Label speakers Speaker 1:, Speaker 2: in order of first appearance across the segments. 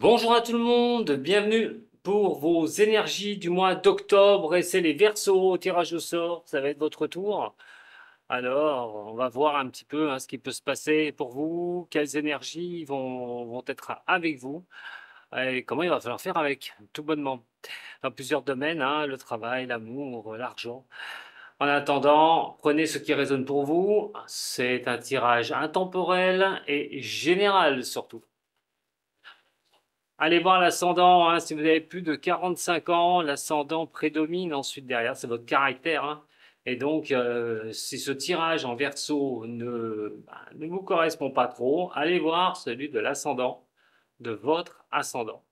Speaker 1: Bonjour à tout le monde, bienvenue pour vos énergies du mois d'octobre et c'est les Verseaux, tirage au sort, ça va être votre tour. Alors, on va voir un petit peu ce qui peut se passer pour vous, quelles énergies vont être avec vous et comment il va falloir faire avec, tout bonnement. Dans plusieurs domaines, le travail, l'amour, l'argent. En attendant, prenez ce qui résonne pour vous, c'est un tirage intemporel et général surtout. Allez voir l'ascendant, si vous avez plus de 45 ans, l'ascendant prédomine ensuite derrière, c'est votre caractère. Et donc, si ce tirage en verso ne vous correspond pas trop, allez voir celui de l'ascendant, de votre ascendant.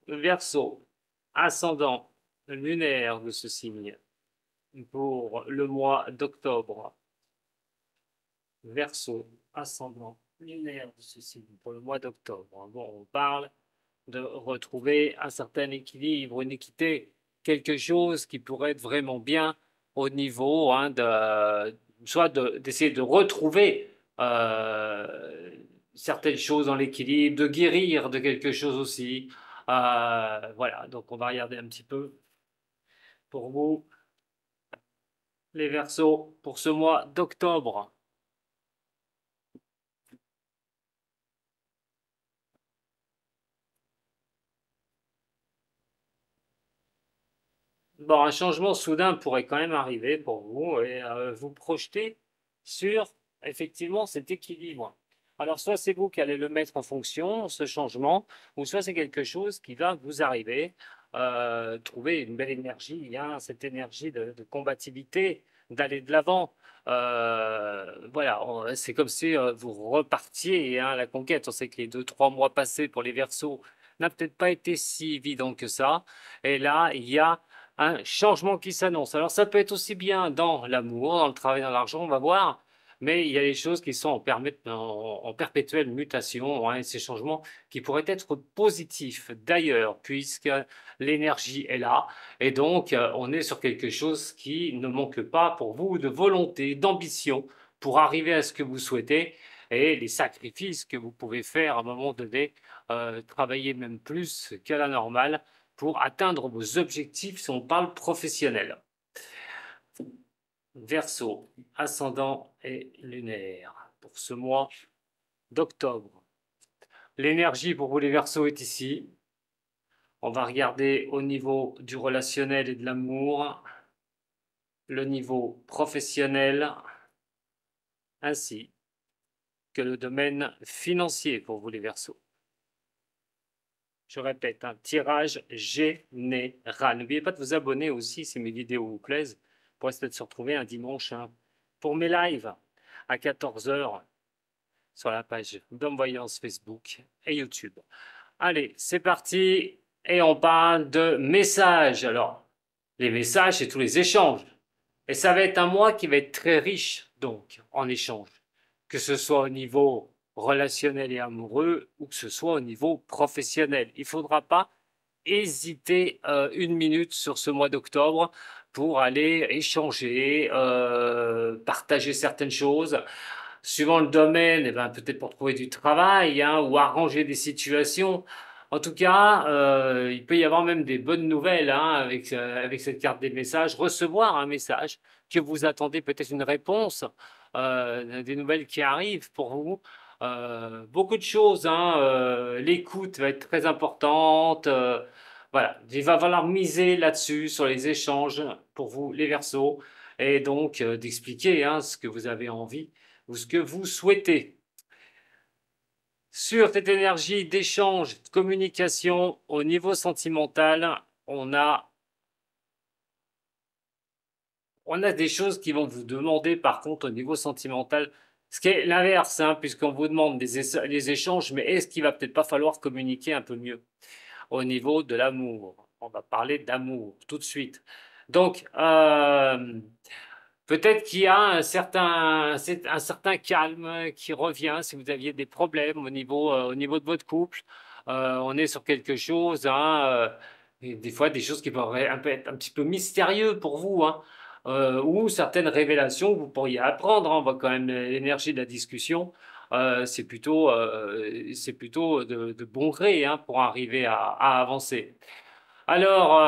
Speaker 1: Verso, ascendant lunaire de ce signe pour le mois d'octobre. Verso, ascendant lunaire de ce signe pour le mois d'octobre. Bon, on parle de retrouver un certain équilibre, une équité, quelque chose qui pourrait être vraiment bien au niveau soit d'essayer de retrouver certaines choses dans l'équilibre, de guérir de quelque chose aussi. Voilà, donc on va regarder un petit peu pour vous les Verseaux pour ce mois d'octobre. Bon, un changement soudain pourrait quand même arriver pour vous et vous projeter sur effectivement cet équilibre. Alors, soit c'est vous qui allez le mettre en fonction, ce changement, ou soit c'est quelque chose qui va vous arriver. Trouver une belle énergie, cette énergie de combativité, d'aller de l'avant. Voilà, c'est comme si vous repartiez à la conquête. On sait que les 2, 3 mois passés pour les Verseaux n'a peut-être pas été si évident que ça. Et là, il y a un changement qui s'annonce. Alors ça peut être aussi bien dans l'amour, dans le travail, dans l'argent, on va voir, mais il y a des choses qui sont en perpétuelle mutation, et ces changements qui pourraient être positifs d'ailleurs, puisque l'énergie est là, et donc on est sur quelque chose qui ne manque pas pour vous de volonté, d'ambition, pour arriver à ce que vous souhaitez, et les sacrifices que vous pouvez faire à un moment donné, travailler même plus qu'à la normale, pour atteindre vos objectifs si on parle professionnel. Verseau, ascendant et lunaire pour ce mois d'octobre. L'énergie pour vous les Verseaux est ici. On va regarder au niveau du relationnel et de l'amour, le niveau professionnel, ainsi que le domaine financier pour vous les Verseaux. Je répète, un tirage général. N'oubliez pas de vous abonner aussi si mes vidéos vous plaisent pour essayer de se retrouver un dimanche pour mes lives à 14 h sur la page d'Homme Voyance Facebook et YouTube. Allez, c'est parti et on parle de messages. Alors, les messages, c'est tous les échanges. Et ça va être un mois qui va être très riche, donc, en échanges. Que ce soit au niveau relationnel et amoureux ou que ce soit au niveau professionnel. Il ne faudra pas hésiter une minute sur ce mois d'octobre pour aller échanger, partager certaines choses. Suivant le domaine, peut-être pour trouver du travail ou arranger des situations. En tout cas, il peut y avoir même des bonnes nouvelles avec cette carte des messages. Recevoir un message que vous attendez, peut-être une réponse, des nouvelles qui arrivent pour vous. Beaucoup de choses, l'écoute va être très importante. Voilà, il va falloir miser là-dessus, sur les échanges pour vous, les Verseaux, et donc d'expliquer ce que vous avez envie ou ce que vous souhaitez. Sur cette énergie d'échange, de communication au niveau sentimental, on a des choses qui vont vous demander par contre au niveau sentimental, ce qui est l'inverse, puisqu'on vous demande des échanges, mais est-ce qu'il va peut-être pas falloir communiquer un peu mieux au niveau de l'amour? On va parler d'amour tout de suite. Donc, peut-être qu'il y a un certain calme qui revient si vous aviez des problèmes au niveau de votre couple. On est sur quelque chose, et des fois des choses qui peuvent être un petit peu mystérieux pour vous, ou certaines révélations que vous pourriez apprendre. On voit quand même l'énergie de la discussion. c'est plutôt de bon gré hein, pour arriver à avancer. Alors,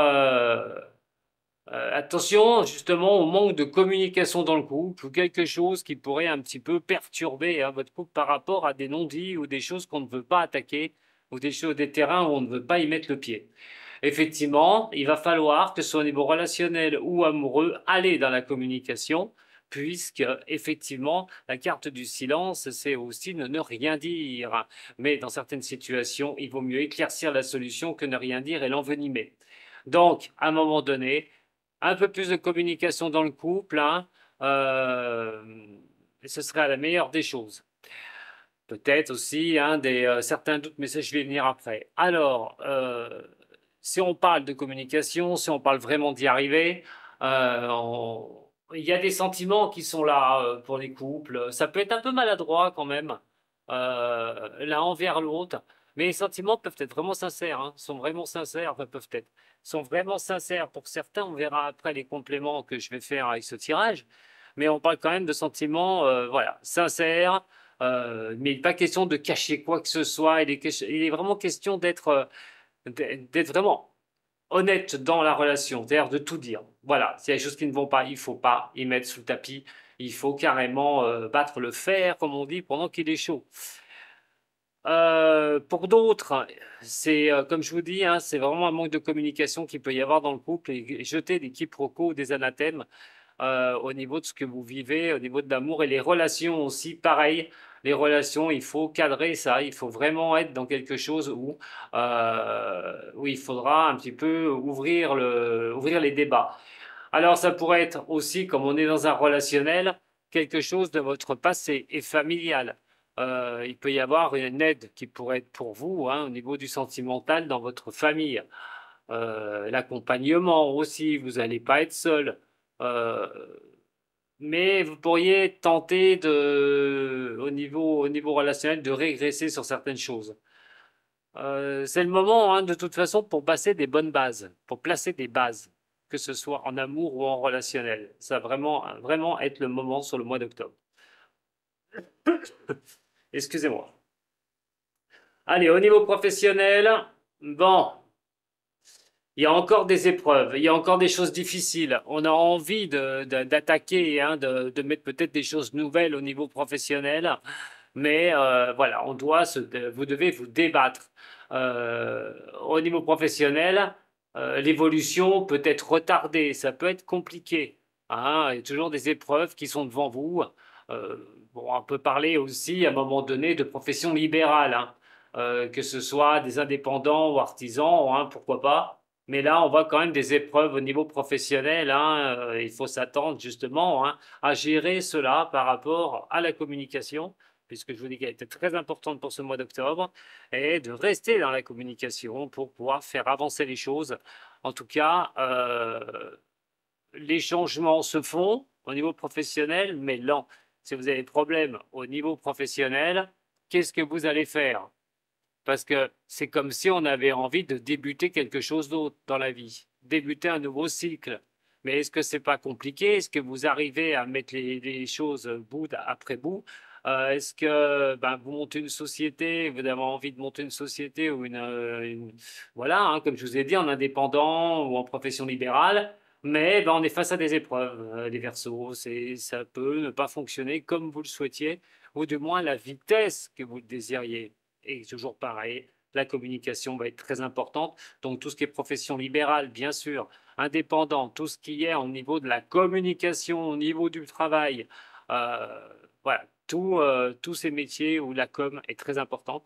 Speaker 1: attention justement au manque de communication dans le couple ou quelque chose qui pourrait un petit peu perturber hein, votre couple par rapport à des non-dits ou des choses qu'on ne veut pas attaquer ou des choses, des terrains où on ne veut pas y mettre le pied. Effectivement, il va falloir, que ce soit au niveau relationnel ou amoureux, aller dans la communication, puisque effectivement, la carte du silence, c'est aussi ne rien dire. Mais dans certaines situations, il vaut mieux éclaircir la solution que ne rien dire et l'envenimer. Donc, à un moment donné, un peu plus de communication dans le couple, hein, euh, ce serait la meilleure des choses. Peut-être aussi hein, certains doutes, mais ça je vais venir après. Alors, si on parle de communication, si on parle vraiment d'y arriver, il y a des sentiments qui sont là pour les couples. Ça peut être un peu maladroit quand même, l'un envers l'autre, mais les sentiments peuvent être vraiment sincères, hein, sont vraiment sincères, enfin peuvent être, sont vraiment sincères pour certains. On verra après les compléments que je vais faire avec ce tirage, mais on parle quand même de sentiments, voilà, sincères. Mais il n'est pas question de cacher quoi que ce soit. Il est vraiment question d'être vraiment honnête dans la relation, c'est-à-dire de tout dire. Voilà, s'il y a des choses qui ne vont pas, il ne faut pas y mettre sous le tapis. Il faut carrément battre le fer, comme on dit, pendant qu'il est chaud. Pour d'autres, c'est comme je vous dis, hein, c'est vraiment un manque de communication qu'il peut y avoir dans le couple et jeter des quiproquos, des anathèmes au niveau de ce que vous vivez, au niveau de l'amour et les relations aussi, pareil. Les relations, il faut cadrer ça, il faut vraiment être dans quelque chose où il faudra un petit peu ouvrir les débats. Alors ça pourrait être aussi, comme on est dans un relationnel, quelque chose de votre passé et familial. Il peut y avoir une aide qui pourrait être pour vous hein, au niveau du sentimental dans votre famille. L'accompagnement aussi, vous n'allez pas être seul. Euh, mais vous pourriez tenter au niveau relationnel de régresser sur certaines choses. C'est le moment, hein, de toute façon, pour passer des bonnes bases, pour placer des bases, que ce soit en amour ou en relationnel. Ça va vraiment être le moment sur le mois d'octobre. Excusez-moi. Allez, au niveau professionnel, bon, il y a encore des épreuves, il y a encore des choses difficiles. On a envie d'attaquer, hein, de mettre peut-être des choses nouvelles au niveau professionnel, mais voilà, vous devez vous débattre. Au niveau professionnel, l'évolution peut être retardée, ça peut être compliqué. Hein, il y a toujours des épreuves qui sont devant vous. Euh, bon, on peut parler aussi à un moment donné de profession libérale, hein, que ce soit des indépendants ou artisans, hein, pourquoi pas. Mais là, on voit quand même des épreuves au niveau professionnel. Hein, il faut s'attendre justement hein, à gérer cela par rapport à la communication, puisque je vous dis qu'elle était très importante pour ce mois d'octobre, et de rester dans la communication pour pouvoir faire avancer les choses. En tout cas, les changements se font au niveau professionnel, mais lent. Si vous avez des problèmes au niveau professionnel, qu'est-ce que vous allez faire? Parce que c'est comme si on avait envie de débuter quelque chose d'autre dans la vie, débuter un nouveau cycle. Mais est-ce que c'est pas compliqué? Est-ce que vous arrivez à mettre les choses bout après bout? Est-ce que ben, vous montez une société, vous avez envie de monter une société ou voilà, hein, comme je vous ai dit, en indépendant ou en profession libérale, mais ben, on est face à des épreuves, les Verseaux. Ça peut ne pas fonctionner comme vous le souhaitiez, ou du moins à la vitesse que vous le désiriez. Et toujours pareil, la communication va être très importante. Donc tout ce qui est profession libérale, bien sûr, indépendant, tout ce qui est au niveau de la communication, au niveau du travail, voilà, tous ces métiers où la com est très importante.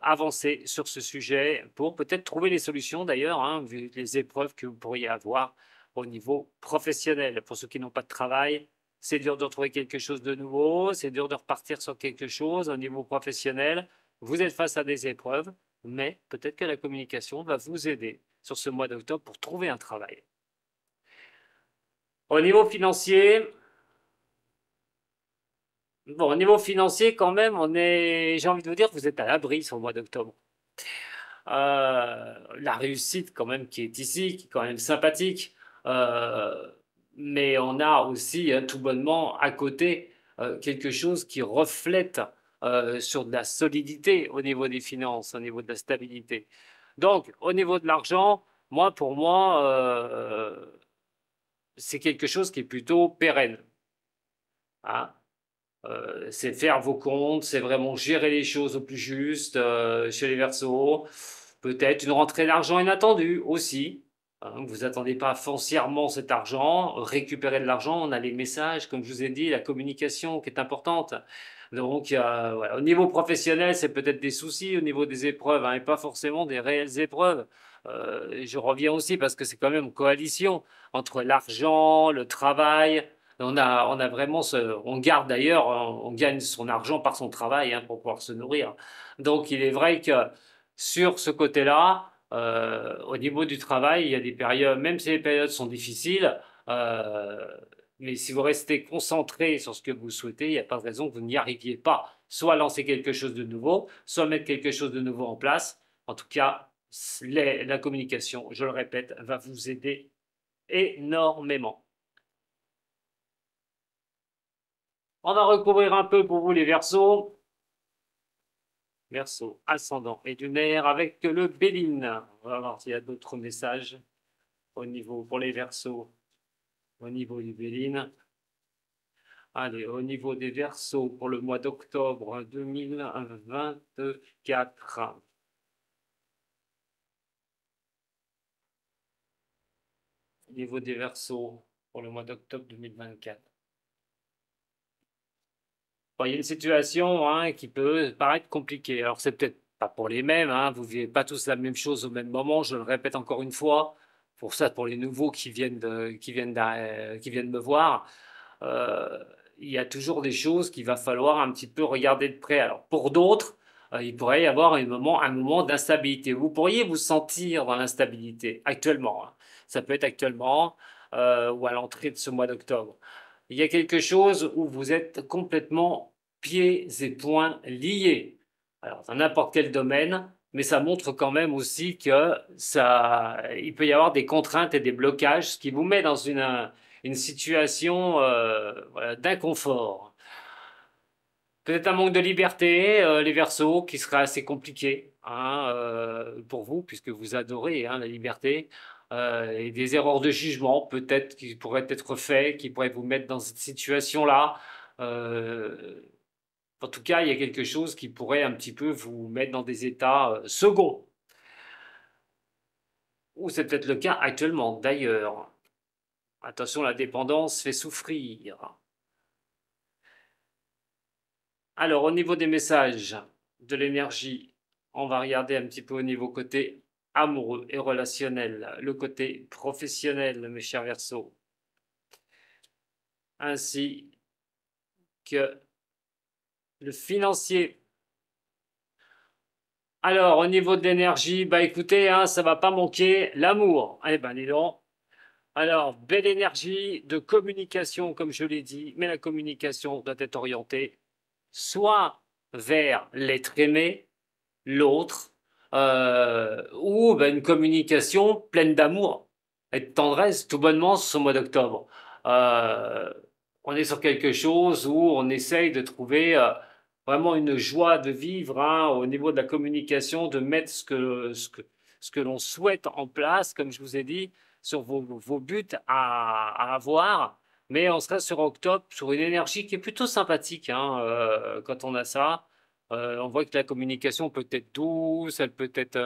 Speaker 1: Avancer sur ce sujet pour peut-être trouver les solutions d'ailleurs, hein, vu les épreuves que vous pourriez avoir au niveau professionnel. Pour ceux qui n'ont pas de travail, c'est dur de retrouver quelque chose de nouveau, c'est dur de repartir sur quelque chose au niveau professionnel. Vous êtes face à des épreuves, mais peut-être que la communication va vous aider sur ce mois d'octobre pour trouver un travail. Au niveau financier, bon, au niveau financier quand même, j'ai envie de vous dire que vous êtes à l'abri sur le mois d'octobre. La réussite quand même qui est ici, qui est quand même sympathique. Euh, mais on a aussi tout bonnement à côté quelque chose qui reflète sur de la solidité au niveau des finances, au niveau de la stabilité. Donc, au niveau de l'argent, pour moi, c'est quelque chose qui est plutôt pérenne. Hein. C'est faire vos comptes, c'est vraiment gérer les choses au plus juste chez les Verseaux. Peut-être une rentrée d'argent inattendue aussi. Hein, vous attendez pas foncièrement cet argent, récupérer de l'argent. On a les messages, comme je vous ai dit, la communication qui est importante. Donc, voilà. Au niveau professionnel, c'est peut-être des soucis au niveau des épreuves, hein, et pas forcément des réelles épreuves. Je reviens aussi parce que c'est quand même une coalition entre l'argent, le travail. On a vraiment on garde d'ailleurs, on gagne son argent par son travail hein, pour pouvoir se nourrir. Donc il est vrai que sur ce côté-là, au niveau du travail, il y a des périodes, même si les périodes sont difficiles, euh, mais si vous restez concentré sur ce que vous souhaitez, il n'y a pas de raison que vous n'y arriviez pas. Soit lancer quelque chose de nouveau, soit mettre quelque chose de nouveau en place. En tout cas, la communication, je le répète, va vous aider énormément. On va recouvrir un peu pour vous les Verseaux. Verseau, ascendant et lunaire avec le Béline. On va voir s'il y a d'autres messages au niveau pour les Verseaux, au niveau du Béline. Allez, au niveau des Verseaux pour le mois d'octobre 2024. Au niveau des Verseaux pour le mois d'octobre 2024. Bon, il y a une situation hein, qui peut paraître compliquée. Alors, c'est peut-être pas pour les mêmes, hein, vous ne vivez pas tous la même chose au même moment, je le répète encore une fois. Pour ça, pour les nouveaux qui viennent me voir, euh, il y a toujours des choses qu'il va falloir un petit peu regarder de près. Alors, pour d'autres, il pourrait y avoir un moment d'instabilité. Vous pourriez vous sentir dans l'instabilité actuellement. Hein. Ça peut être actuellement ou à l'entrée de ce mois d'octobre. Il y a quelque chose où vous êtes complètement pieds et poings liés. Alors, dans n'importe quel domaine, mais ça montre quand même aussi que il peut y avoir des contraintes et des blocages, ce qui vous met dans une situation voilà, d'inconfort. Peut-être un manque de liberté, les Verseaux, qui serait assez compliqué hein, pour vous, puisque vous adorez hein, la liberté. Et des erreurs de jugement, peut-être, qui pourraient être faites, qui pourraient vous mettre dans cette situation-là. Euh, En tout cas, il y a quelque chose qui pourrait un petit peu vous mettre dans des états seconds. Ou c'est peut-être le cas actuellement, d'ailleurs. Attention, la dépendance fait souffrir. Alors, au niveau des messages, de l'énergie, on va regarder un petit peu au niveau côté amoureux et relationnel, le côté professionnel, mes chers Verseaux, ainsi que le financier. Alors, au niveau de l'énergie, bah écoutez, hein, ça va pas manquer l'amour. Eh ben, dis donc. Alors, belle énergie de communication, comme je l'ai dit, mais la communication doit être orientée soit vers l'être aimé, l'autre, ou ben, une communication pleine d'amour et de tendresse, tout bonnement ce mois d'octobre. Euh, on est sur quelque chose où on essaye de trouver vraiment une joie de vivre hein, au niveau de la communication, de mettre ce que l'on souhaite en place, comme je vous ai dit, sur vos buts à avoir. Mais on sera sur octobre, sur une énergie qui est plutôt sympathique hein, quand on a ça. On voit que la communication peut être douce, elle peut être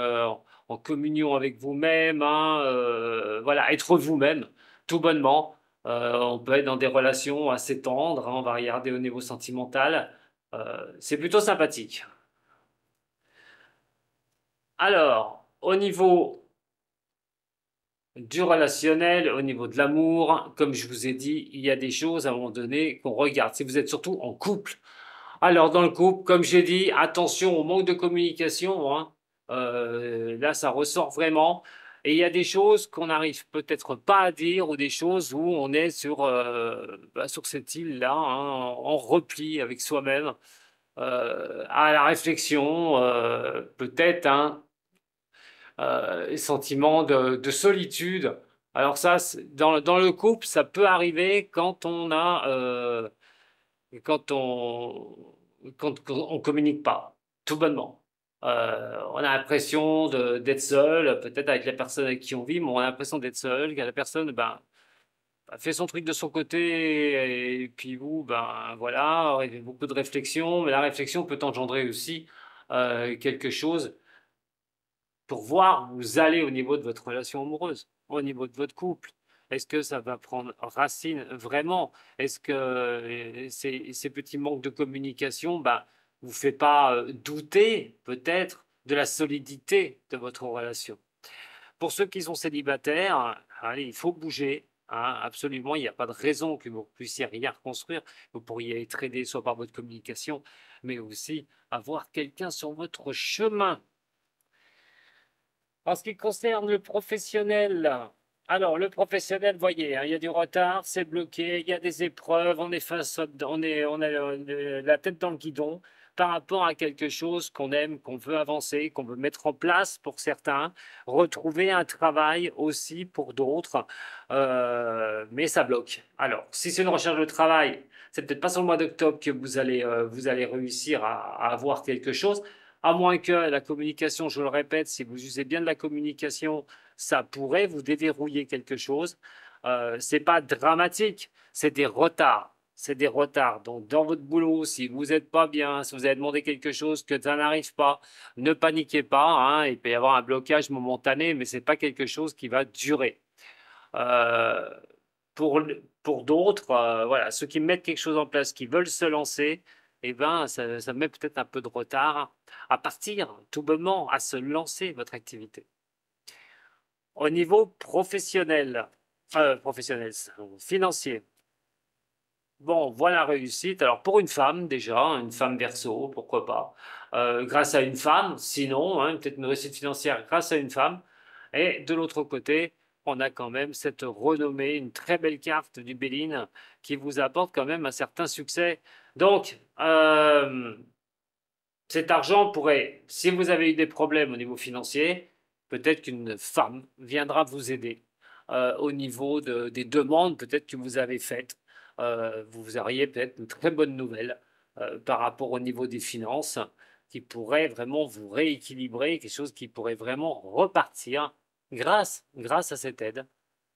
Speaker 1: en communion avec vous-même, hein, voilà, être vous-même, tout bonnement. On peut être dans des relations assez tendres, hein, on va regarder au niveau sentimental. C'est plutôt sympathique. Alors, au niveau du relationnel, au niveau de l'amour, comme je vous ai dit, il y a des choses à un moment donné qu'on regarde. Si vous êtes surtout en couple, alors, dans le couple, comme j'ai dit, attention au manque de communication. Hein. Là, ça ressort vraiment. Et il y a des choses qu'on n'arrive peut-être pas à dire ou des choses où on est sur cette île-là, hein, en repli avec soi-même, à la réflexion, peut-être, hein, sentiment de solitude. Alors ça, dans le couple, ça peut arriver quand on a, quand on, qu'on ne communique pas, tout bonnement. On a l'impression d'être seul, peut-être avec la personne avec qui on vit, mais on a l'impression d'être seul, que la personne fait son truc de son côté, et puis vous, voilà, il y a beaucoup de réflexion, mais la réflexion peut engendrer aussi quelque chose pour voir où vous allez au niveau de votre relation amoureuse, au niveau de votre couple. Est-ce que ça va prendre racine vraiment? Est-ce que ces petits manques de communication vous fait pas douter peut-être de la solidité de votre relation? Pour ceux qui sont célibataires, allez, il faut bouger, hein, absolument. Il n'y a pas de raison que vous puissiez rien reconstruire. Vous pourriez être aidé soit par votre communication, mais aussi avoir quelqu'un sur votre chemin. En ce qui concerne le professionnel, alors le professionnel, voyez, hein, il y a du retard, c'est bloqué, il y a des épreuves, on est face, on a la tête dans le guidon par rapport à quelque chose qu'on aime, qu'on veut avancer, qu'on veut mettre en place pour certains, retrouver un travail aussi pour d'autres, mais ça bloque. Alors, si c'est une recherche de travail, c'est peut-être pas sur le mois d'octobre que vous allez réussir à avoir quelque chose. À moins que la communication, je le répète, si vous usez bien de la communication, ça pourrait vous déverrouiller quelque chose. C'est pas dramatique, c'est des retards. C'est des retards. Donc, dans votre boulot, si vous n'êtes pas bien, si vous avez demandé quelque chose que ça n'arrive pas, ne paniquez pas, hein. Il peut y avoir un blocage momentané, mais c'est pas quelque chose qui va durer. Euh, pour, pour d'autres, voilà, ceux qui mettent quelque chose en place, qui veulent se lancer, eh ben, ça met peut-être un peu de retard à partir, tout bonnement, à se lancer votre activité. Au niveau professionnel, financier, bon, voilà réussite. Alors, pour une femme, déjà, une femme verso, pourquoi pas, grâce à une femme, sinon, hein, peut-être une réussite financière grâce à une femme. Et de l'autre côté, on a quand même cette renommée, une très belle carte du Béline qui vous apporte quand même un certain succès. Donc, cet argent pourrait, si vous avez eu des problèmes au niveau financier, peut-être qu'une femme viendra vous aider au niveau des demandes peut-être que vous avez faites. Vous auriez peut-être une très bonne nouvelle par rapport au niveau des finances qui pourrait vraiment vous rééquilibrer, quelque chose qui pourrait vraiment repartir grâce à cette aide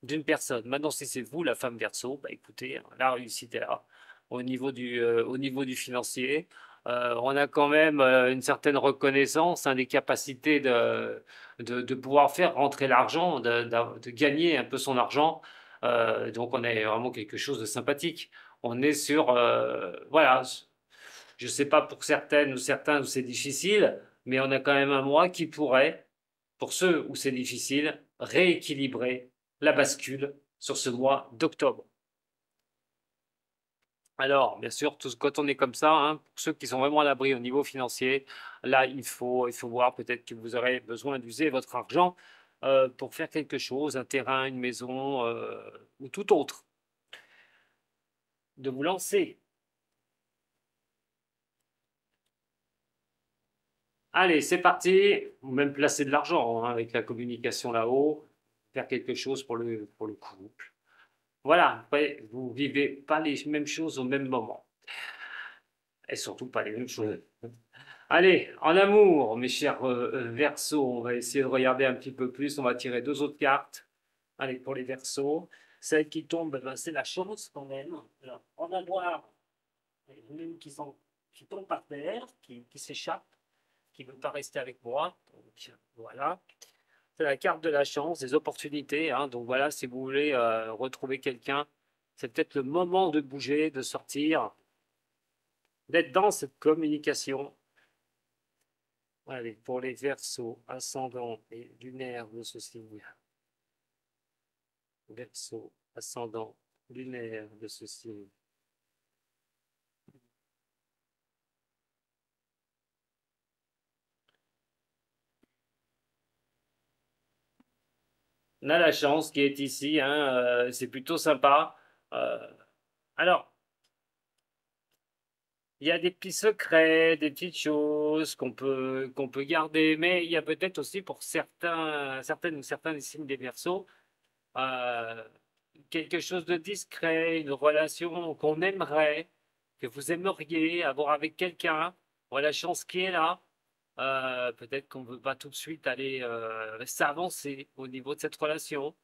Speaker 1: d'une personne. Maintenant, si c'est vous, la femme verso, écoutez, la réussite est là. Au niveau du financier, on a quand même une certaine reconnaissance, hein, des capacités de pouvoir faire rentrer l'argent, de gagner un peu son argent. Donc on est vraiment quelque chose de sympathique. On est sur, voilà, je ne sais pas pour certaines ou certains où c'est difficile, mais on a quand même un mois qui pourrait, pour ceux où c'est difficile, rééquilibrer la bascule sur ce mois d'octobre. Alors, bien sûr, quand on est comme ça, hein, pour ceux qui sont vraiment à l'abri au niveau financier, là, il faut voir peut-être que vous aurez besoin d'user votre argent pour faire quelque chose, un terrain, une maison ou tout autre, de vous lancer. Allez, c'est parti. Ou même placer de l'argent hein, avec la communication là-haut, faire quelque chose pour le couple. Voilà, après, vous vivez pas les mêmes choses au même moment. Et surtout pas les mêmes choses. Allez, en amour, mes chers Verseaux, on va essayer de regarder un petit peu plus. On va tirer deux autres cartes. Allez, pour les Verseaux. Celle qui tombe, c'est la chance quand même. Alors, on va voir une qui tombe par terre, qui s'échappe, qui ne veut pas rester avec moi. Donc, voilà. C'est la carte de la chance, des opportunités, hein. Donc voilà, si vous voulez retrouver quelqu'un, c'est peut-être le moment de bouger, de sortir, d'être dans cette communication. Allez, pour les Verseaux, ascendant et lunaire de ce signe. Verseau, ascendant, lunaire de ce signe. On a la chance qui est ici, hein, c'est plutôt sympa. Euh, alors, il y a des petits secrets, des petites choses qu'on peut garder, mais il y a peut-être aussi pour certaines ou certains des signes des Verseaux, euh, quelque chose de discret, une relation qu'on aimerait. que vous aimeriez avoir avec quelqu'un, voilà la chance qui est là. Peut-être qu'on ne veut pas tout de suite aller s'avancer au niveau de cette relation.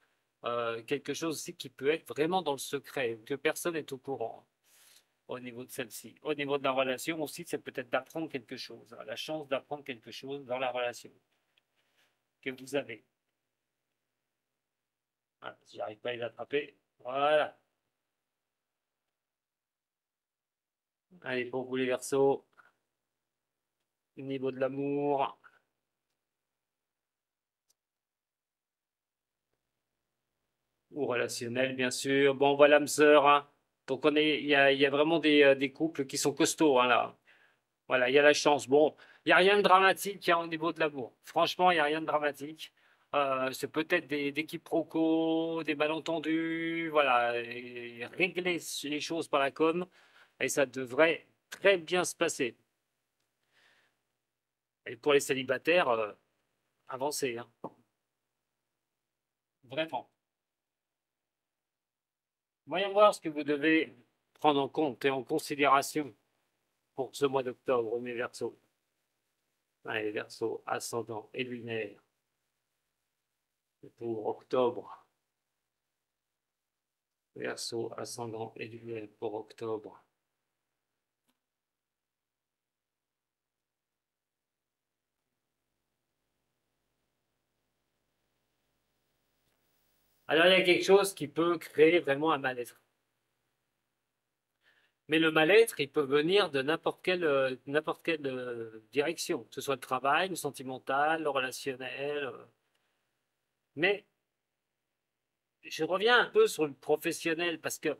Speaker 1: Quelque chose aussi qui peut être vraiment dans le secret, que personne n'est au courant au niveau de celle-ci. Au niveau de la relation aussi, c'est peut-être d'apprendre quelque chose, hein, la chance d'apprendre quelque chose dans la relation que vous avez. Voilà, si j'arrive pas à les attraper, voilà. Allez, pour vous les Verseaux, au niveau de l'amour, ou relationnel, bien sûr. Bon, voilà, l'âme sœur, hein. Donc, il y a vraiment des couples qui sont costauds, hein, là. Voilà, il y a la chance. Bon, il n'y a rien de dramatique hein, au niveau de l'amour. Franchement, il n'y a rien de dramatique. C'est peut-être des quiproquos, des malentendus, voilà, et régler les choses par la com, et ça devrait très bien se passer. Et pour les célibataires, avancez, hein, vraiment. Voyons voir ce que vous devez prendre en compte et en considération pour ce mois d'octobre, mes Verseaux. Allez, Verseaux, ascendant et lunaire pour octobre. Verseau, ascendant et lunaire pour octobre. Alors, il y a quelque chose qui peut créer vraiment un mal-être. Mais le mal-être, il peut venir de n'importe quelle direction, que ce soit le travail, le sentimental, le relationnel. Mais je reviens un peu sur le professionnel parce que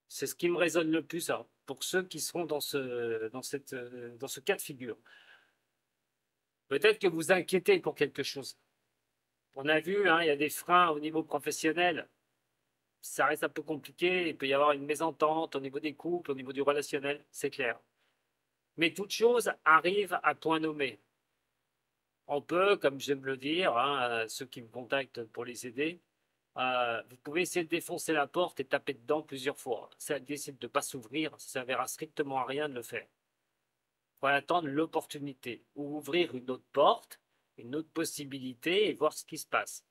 Speaker 1: c'est ce qui me résonne le plus hein, pour ceux qui seront dans ce cas de figure. Peut-être que vous inquiétez pour quelque chose. On a vu, hein, il y a des freins au niveau professionnel. Ça reste un peu compliqué. Il peut y avoir une mésentente au niveau des couples, au niveau du relationnel, c'est clair. Mais toute chose arrive à point nommé. On peut, comme j'aime le dire, hein, ceux qui me contactent pour les aider, vous pouvez essayer de défoncer la porte et taper dedans plusieurs fois. Si elle décide de ne pas s'ouvrir, ça ne servira strictement à rien de le faire. Il faut attendre l'opportunité ou ouvrir une autre porte, une autre possibilité et voir ce qui se passe.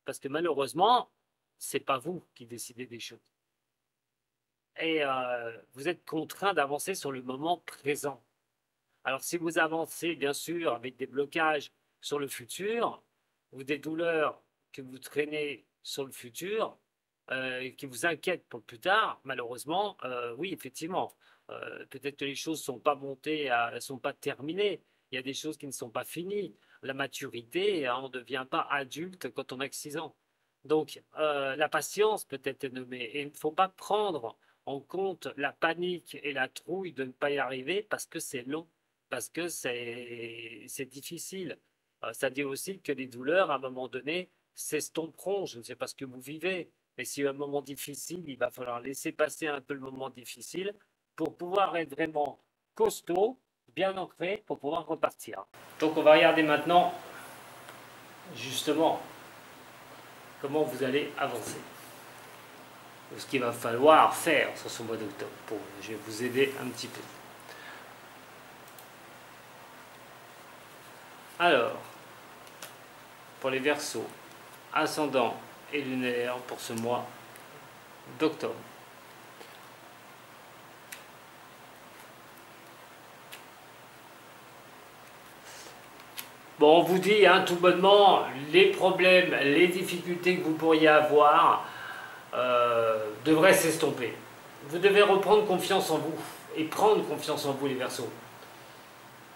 Speaker 1: Parce que malheureusement, c'est pas vous qui décidez des choses. Et vous êtes contraint d'avancer sur le moment présent. Alors si vous avancez, bien sûr, avec des blocages sur le futur, ou des douleurs que vous traînez sur le futur, qui vous inquiètent pour le plus tard, malheureusement, oui, effectivement, peut-être que les choses ne sont pas montées, elles ne sont pas terminées, il y a des choses qui ne sont pas finies. La maturité, hein, on ne devient pas adulte quand on a 6 ans. Donc, la patience peut être nommée, et il ne faut pas prendre en compte la panique et la trouille de ne pas y arriver parce que c'est long, parce que c'est difficile. Ça dit aussi que les douleurs, à un moment donné, s'estomperont. Je ne sais pas ce que vous vivez, mais si y a un moment difficile, il va falloir laisser passer un peu le moment difficile pour pouvoir être vraiment costaud, bien ancré, pour pouvoir repartir. Donc on va regarder maintenant, justement, comment vous allez avancer. Ce qu'il va falloir faire sur ce mois d'octobre. Je vais vous aider un petit peu. Alors, pour les Verseaux, ascendant et lunaire pour ce mois d'octobre. Bon, on vous dit hein, tout bonnement les problèmes, les difficultés que vous pourriez avoir devraient s'estomper. Vous devez reprendre confiance en vous et prendre confiance en vous, les Verseaux.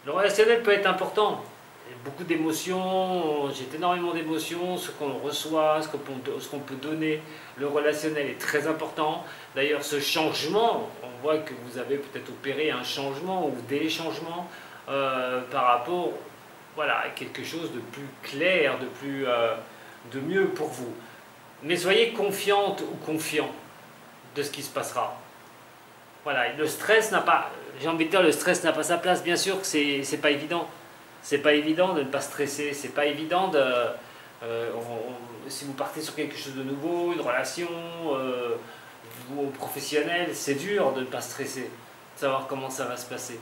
Speaker 1: Le relationnel peut être important. Il y a beaucoup d'émotions, j'ai énormément d'émotions, ce qu'on reçoit, ce qu'on peut donner. Le relationnel est très important. D'ailleurs, ce changement, on voit que vous avez peut-être opéré un changement ou des changements par rapport voilà, à quelque chose de plus clair, de mieux pour vous. Mais soyez confiante ou confiant de ce qui se passera. Voilà, le stress n'a pas, j'ai envie de dire, le stress n'a pas sa place. Bien sûr que c'est pas évident. C'est pas évident de ne pas stresser. C'est pas évident de, si vous partez sur quelque chose de nouveau, une relation, niveau professionnel, c'est dur de ne pas stresser, de savoir comment ça va se passer.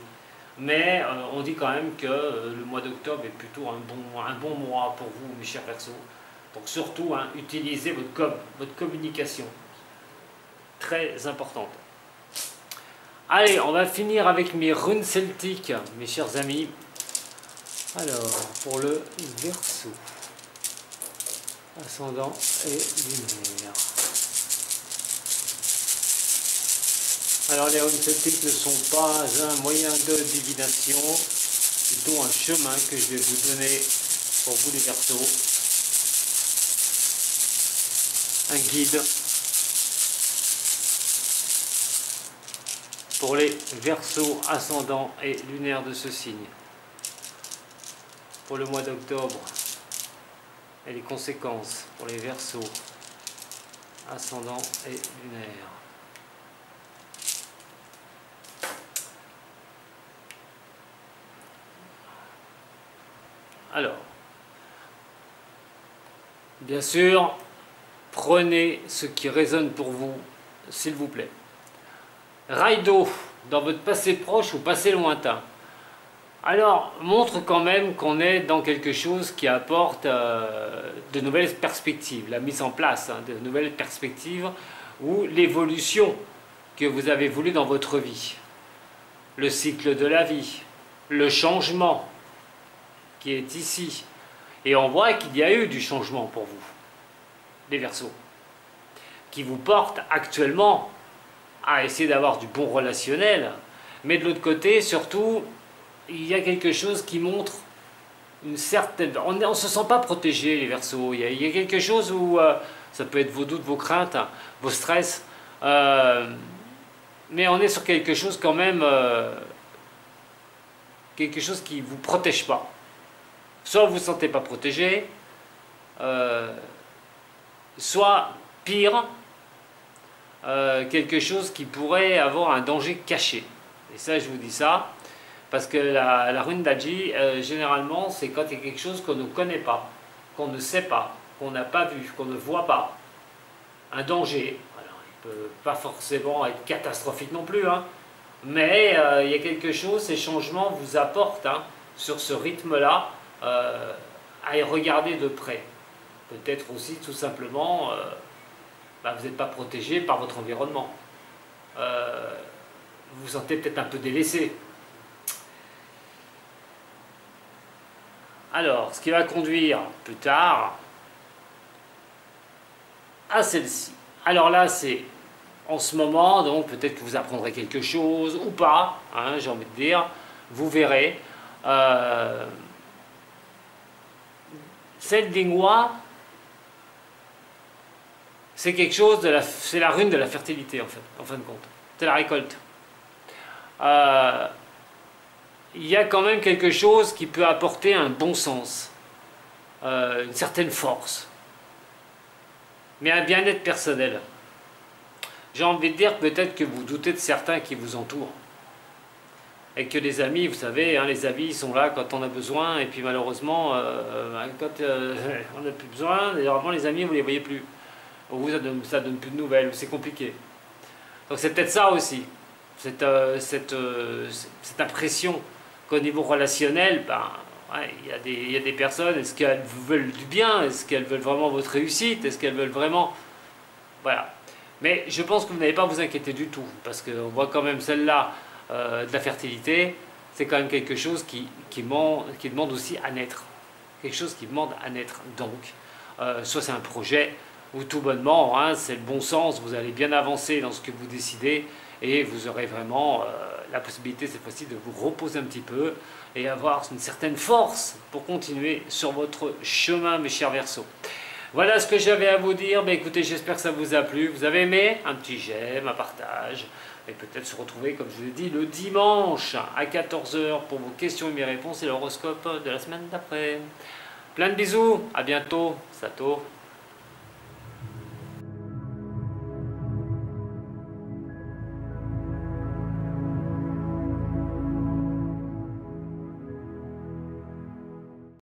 Speaker 1: Mais on dit quand même que le mois d'octobre est plutôt un bon mois pour vous, mes chers Verseaux. Donc surtout, hein, utilisez votre communication. Très importante. Allez, on va finir avec mes runes celtiques, mes chers amis. Alors, pour le Verseau, ascendant et lunaire. Alors les runes celtiques ne sont pas un moyen de divination, plutôt un chemin que je vais vous donner pour vous les Verseaux. Un guide pour les Verseaux ascendants et lunaires de ce signe. Pour le mois d'octobre et les conséquences pour les Verseaux ascendants et lunaires. Alors, bien sûr, prenez ce qui résonne pour vous, s'il vous plaît. Raido, dans votre passé proche ou passé lointain, alors montre quand même qu'on est dans quelque chose qui apporte de nouvelles perspectives, la mise en place de nouvelles perspectives ou l'évolution que vous avez voulu dans votre vie, le cycle de la vie, le changement qui est ici. Et on voit qu'il y a eu du changement pour vous, les Verseaux, qui vous porte actuellement à essayer d'avoir du bon relationnel, mais de l'autre côté, surtout, il y a quelque chose qui montre une certaine... On ne se sent pas protégé, les Verseaux. Il y a quelque chose où ça peut être vos doutes, vos craintes, hein, vos stress, mais on est sur quelque chose quand même, quelque chose qui ne vous protège pas. Soit vous ne vous sentez pas protégé, soit pire, quelque chose qui pourrait avoir un danger caché. Et ça, je vous dis ça, parce que la rune d'Aji, généralement, c'est quand il y a quelque chose qu'on ne connaît pas, qu'on ne sait pas, qu'on n'a pas vu, qu'on ne voit pas. Un danger. Alors, il ne peut pas forcément être catastrophique non plus, hein, mais il y a quelque chose, ces changements vous apportent, hein, sur ce rythme-là, à y regarder de près. Peut-être aussi tout simplement, vous n'êtes pas protégé par votre environnement. Vous vous sentez peut-être un peu délaissé. Alors, ce qui va conduire plus tard à celle-ci. Alors là, c'est en ce moment, donc peut-être que vous apprendrez quelque chose ou pas, hein, j'ai envie de dire, vous verrez. Celle d'Ingwa, c'est quelque chose de c'est la rune de la fertilité en fait, en fin de compte. C'est la récolte. Il y a quand même quelque chose qui peut apporter un bon sens, une certaine force, mais un bien-être personnel. J'ai envie de dire peut-être que vous doutez de certains qui vous entourent. Et que les amis, vous savez, hein, les amis sont là quand on a besoin, et puis malheureusement, quand on n'a plus besoin, généralement les amis, vous ne les voyez plus. Ou vous, ça donne plus de nouvelles, c'est compliqué. Donc c'est peut-être ça aussi, cette impression qu'au niveau relationnel, ouais, il y a des personnes, est-ce qu'elles vous veulent du bien? Est-ce qu'elles veulent vraiment votre réussite? Est-ce qu'elles veulent vraiment... Voilà. Mais je pense que vous n'avez pas à vous inquiéter du tout, parce qu'on voit quand même celle-là, de la fertilité, c'est quand même quelque chose qui demande aussi à naître. Quelque chose qui demande à naître. Donc, soit c'est un projet, ou tout bonnement, hein, c'est le bon sens, vous allez bien avancer dans ce que vous décidez, et vous aurez vraiment la possibilité cette fois-ci de vous reposer un petit peu, et avoir une certaine force pour continuer sur votre chemin, mes chers Verseaux. Voilà ce que j'avais à vous dire. Écoutez, j'espère que ça vous a plu. Vous avez aimé? Un petit j'aime, un partage. Et peut-être se retrouver, comme je vous l'ai dit, le dimanche à 14 h pour vos questions et mes réponses et l'horoscope de la semaine d'après. Plein de bisous, à bientôt, Sato.